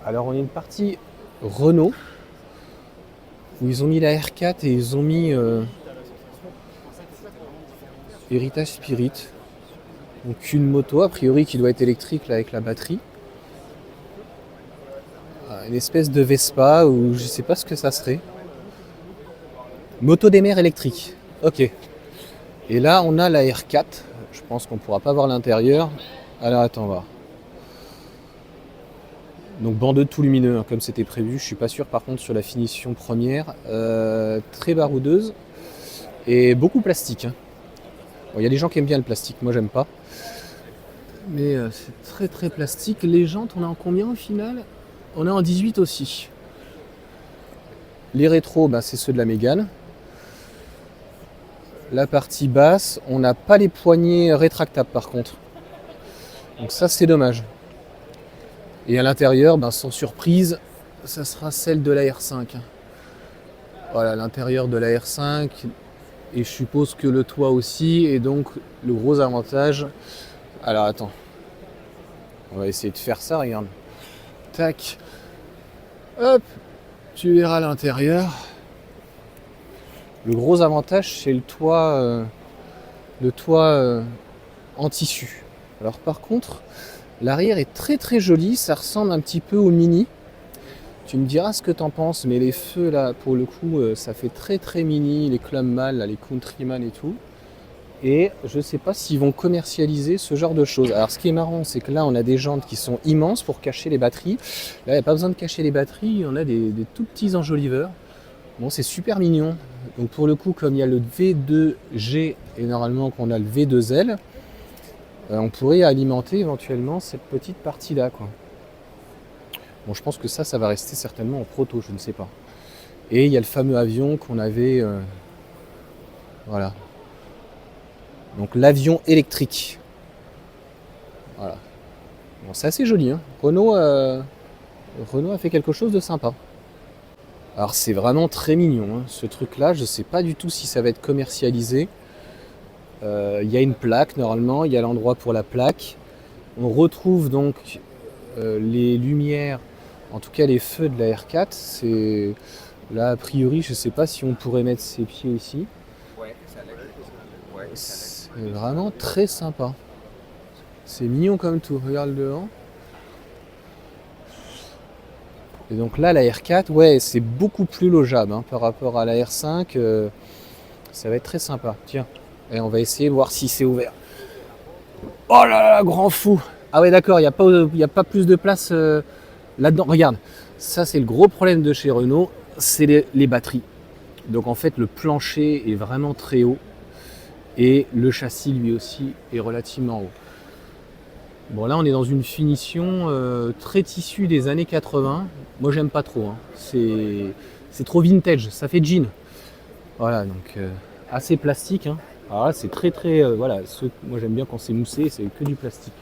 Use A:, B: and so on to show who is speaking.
A: Alors on a une partie Renault où ils ont mis la R4 et ils ont mis Heritage Spirit. Donc une moto a priori qui doit être électrique là avec la batterie. Une espèce de Vespa ou je sais pas ce que ça serait. Moto des mers électrique. Ok. Et là on a la R4. Je pense qu'on pourra pas voir l'intérieur. Alors attends, on va voir. Donc bandeau tout lumineux hein, comme c'était prévu. Je suis pas sûr par contre sur la finition première. Très baroudeuse et beaucoup plastique. Hein. Bon, y a des gens qui aiment bien le plastique, moi j'aime pas. Mais c'est très très plastique. Les jantes, on est en combien au final? On est en 18 aussi. Les rétros, bah, c'est ceux de la Mégane. La partie basse, on n'a pas les poignées rétractables par contre. Donc ça c'est dommage. Et à l'intérieur, ben, sans surprise, ça sera celle de la R5. Voilà, l'intérieur de la R5. Et je suppose que le toit aussi. Et donc le gros avantage. Alors attends. On va essayer de faire ça, regarde. Tac. Hop. Tu verras l'intérieur. Le gros avantage, c'est le toit en tissu. Alors par contre, l'arrière est très très joli, ça ressemble un petit peu au Mini. Tu me diras ce que t'en penses, mais les feux là, pour le coup, ça fait très très Mini, les Clubman, là, les Countryman et tout. Et je sais pas s'ils vont commercialiser ce genre de choses. Alors ce qui est marrant, c'est que là, on a des jantes qui sont immenses pour cacher les batteries. Là, il n'y a pas besoin de cacher les batteries, on a des tout petits enjoliveurs. Bon, c'est super mignon. Donc pour le coup, comme il y a le V2G et normalement qu'on a le V2L, on pourrait alimenter éventuellement cette petite partie-là, quoi. Bon, je pense que ça va rester certainement en proto, je ne sais pas. Et il y a le fameux avion qu'on avait... voilà. Donc l'avion électrique. Voilà. Bon, c'est assez joli, hein. Renault a fait quelque chose de sympa. Alors c'est vraiment très mignon, hein, ce truc-là. Je ne sais pas du tout si ça va être commercialisé. Il y a une plaque normalement, il y a l'endroit pour la plaque. On retrouve donc les lumières, en tout cas les feux de la R4. C'est là a priori, je ne sais pas si on pourrait mettre ses pieds ici. C'est vraiment très sympa. C'est mignon comme tout. Regarde le devant. Et donc là, la R4, ouais, c'est beaucoup plus logeable hein, par rapport à la R5. Ça va être très sympa. Tiens, et on va essayer de voir si c'est ouvert. Oh là là, grand fou! Ah ouais, d'accord, il n'y a pas plus de place là-dedans. Regarde, ça c'est le gros problème de chez Renault, c'est les batteries. Donc en fait, le plancher est vraiment très haut et le châssis lui aussi est relativement haut. Bon là on est dans une finition très tissu des années 80. Moi j'aime pas trop, hein. C'est trop vintage, ça fait jean. Voilà, donc assez plastique. Hein. Alors là c'est très très... voilà, moi j'aime bien quand c'est moussé, c'est que du plastique.